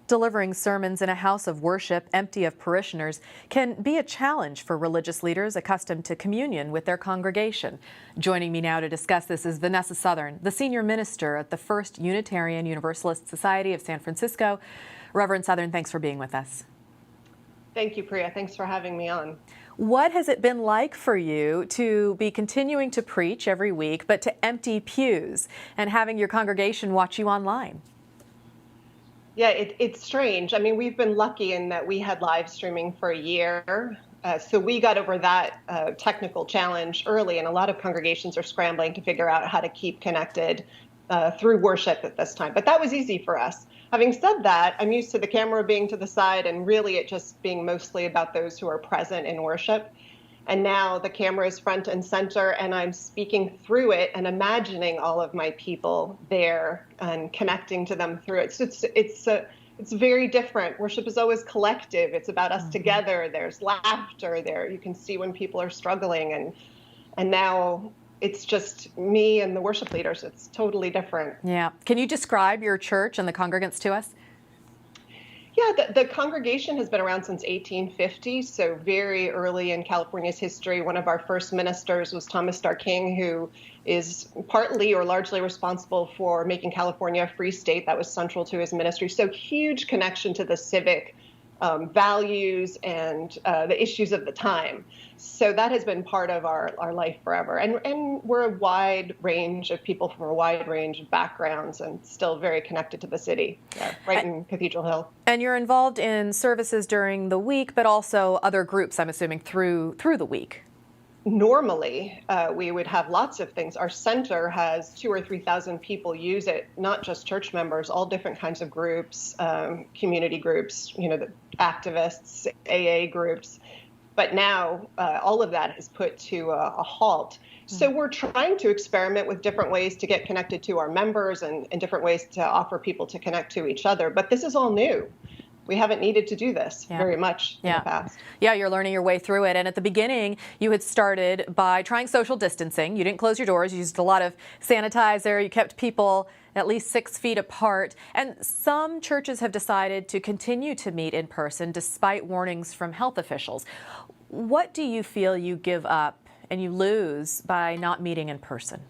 Delivering sermons in a house of worship empty of parishioners can be a challenge for religious leaders accustomed to communion with their congregation. Joining me now to discuss this is Vanessa Southern, the senior minister at the First Unitarian Universalist Society of San Francisco. Reverend Southern, thanks for being with us. Thank you, Priya. Thanks for having me on. What has it been like for you to be continuing to preach every week, but to empty pews and having your congregation watch you online? Yeah, it's strange. I mean, we've been lucky in that we had live streaming for a year. So we got over that technical challenge early, and a lot of congregations are scrambling to figure out how to keep connected through worship at this time. But that was easy for us. Having said that, I'm used to the camera being to the side and really it just being mostly about those who are present in worship. And now the camera is front and center, and I'm speaking through it and imagining all of my people there and connecting to them through it. So it's very different. Worship is always collective. It's about us together. There's laughter there. You can see when people are struggling, and now it's just me and the worship leaders. It's totally different. Yeah. Can you describe your church and the congregants to us? Yeah, the congregation has been around since 1850, so very early in California's history. One of our first ministers was Thomas Starr King, who is partly or largely responsible for making California a free state. That was central to his ministry. So huge connection to the civic values and the issues of the time. So that has been part of our life forever. And we're a wide range of people from a wide range of backgrounds and still very connected to the city, right in Cathedral Hill. And you're involved in services during the week, but also other groups, I'm assuming, through the week. Normally, we would have lots of things. Our center has 2,000 or 3,000 people use it, not just church members, all different kinds of groups, community groups, the activists, AA groups. But now all of that is put to a halt. So we're trying to experiment with different ways to get connected to our members and different ways to offer people to connect to each other. But this is all new. We haven't needed to do this very much in the past. Yeah, you're learning your way through it. And at the beginning, you had started by trying social distancing. You didn't close your doors. You used a lot of sanitizer. You kept people at least 6 feet apart. And some churches have decided to continue to meet in person despite warnings from health officials. What do you feel you give up and you lose by not meeting in person?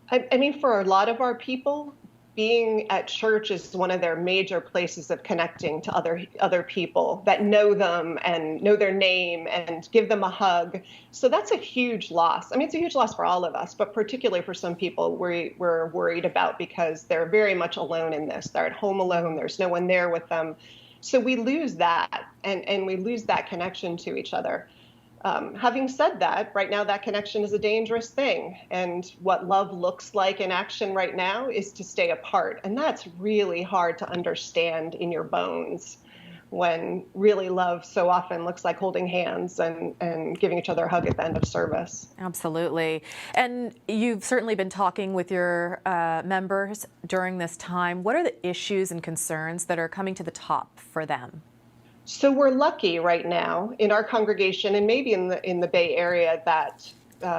I mean, for a lot of our people, being at church is one of their major places of connecting to other people that know them and know their name and give them a hug. So that's a huge loss. I mean, it's a huge loss for all of us, but particularly for some people we're worried about because they're very much alone in this. They're at home alone. There's no one there with them. So we lose that and we lose that connection to each other. Having said that, right now that connection is a dangerous thing. And what love looks like in action right now is to stay apart. And that's really hard to understand in your bones when really love so often looks like holding hands and giving each other a hug at the end of service. Absolutely. And you've certainly been talking with your members during this time. What are the issues and concerns that are coming to the top for them? So we're lucky right now in our congregation and maybe in the Bay Area that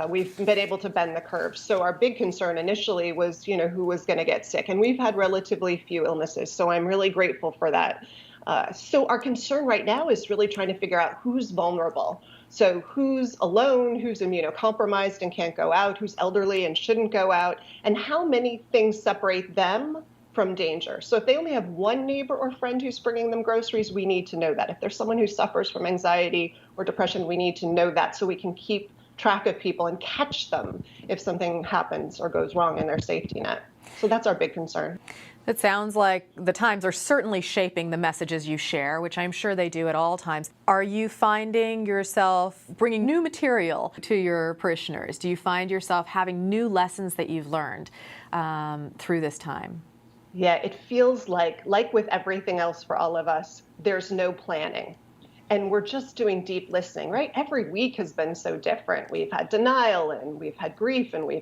we've been able to bend the curve. So our big concern initially was, who was going to get sick. And we've had relatively few illnesses. So I'm really grateful for that. So our concern right now is really trying to figure out who's vulnerable. So who's alone, who's immunocompromised and can't go out, who's elderly and shouldn't go out, and how many things separate them from danger. So if they only have one neighbor or friend who's bringing them groceries, we need to know that. If there's someone who suffers from anxiety or depression, we need to know that so we can keep track of people and catch them if something happens or goes wrong in their safety net. So that's our big concern. It sounds like the times are certainly shaping the messages you share, which I'm sure they do at all times. Are you finding yourself bringing new material to your parishioners? Do you find yourself having new lessons that you've learned through this time? Yeah, it feels like with everything else for all of us, there's no planning. And we're just doing deep listening, right? Every week has been so different. We've had denial and we've had grief and we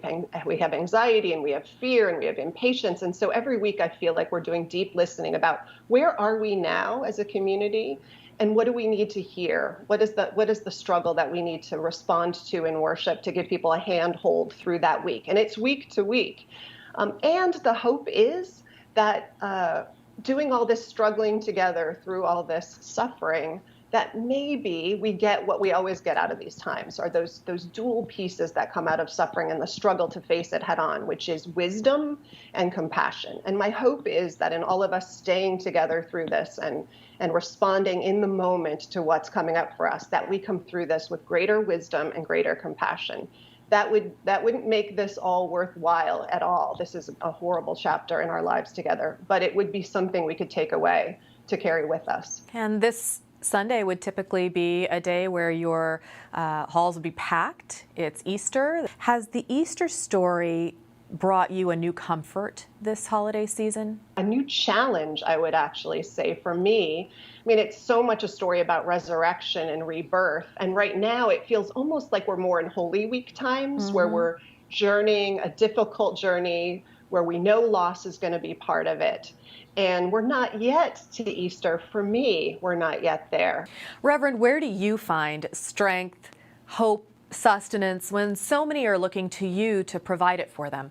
have anxiety and we have fear and we have impatience. And so every week I feel like we're doing deep listening about where are we now as a community and what do we need to hear? What is the struggle that we need to respond to in worship to give people a handhold through that week? And it's week to week. And the hope is that doing all this struggling together through all this suffering, that maybe we get what we always get out of these times, are those dual pieces that come out of suffering and the struggle to face it head on, which is wisdom and compassion. And my hope is that in all of us staying together through this and responding in the moment to what's coming up for us, that we come through this with greater wisdom and greater compassion. That wouldn't make this all worthwhile at all. This is a horrible chapter in our lives together, but it would be something we could take away to carry with us. And this Sunday would typically be a day where your halls would be packed. It's Easter. Has the Easter story brought you a new comfort this holiday season? A new challenge, I would actually say, for me. I mean, it's so much a story about resurrection and rebirth. And right now it feels almost like we're more in Holy Week times, where we're journeying a difficult journey where we know loss is going to be part of it. And we're not yet to Easter. For me, we're not yet there. Reverend, where do you find strength, hope, sustenance when so many are looking to you to provide it for them?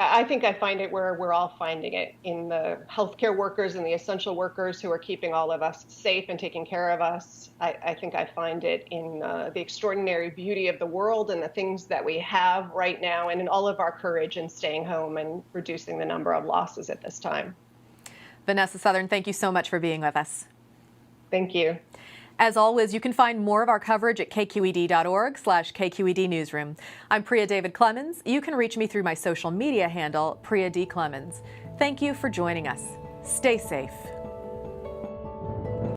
I think I find it where we're all finding it, in the healthcare workers and the essential workers who are keeping all of us safe and taking care of us. I think I find it in the extraordinary beauty of the world and the things that we have right now, and in all of our courage in staying home and reducing the number of losses at this time. Vanessa Southern, thank you so much for being with us. Thank you. As always, you can find more of our coverage at kqed.org/KQED Newsroom. I'm Priya David Clemens. You can reach me through my social media handle, Priya D. Clemens. Thank you for joining us. Stay safe.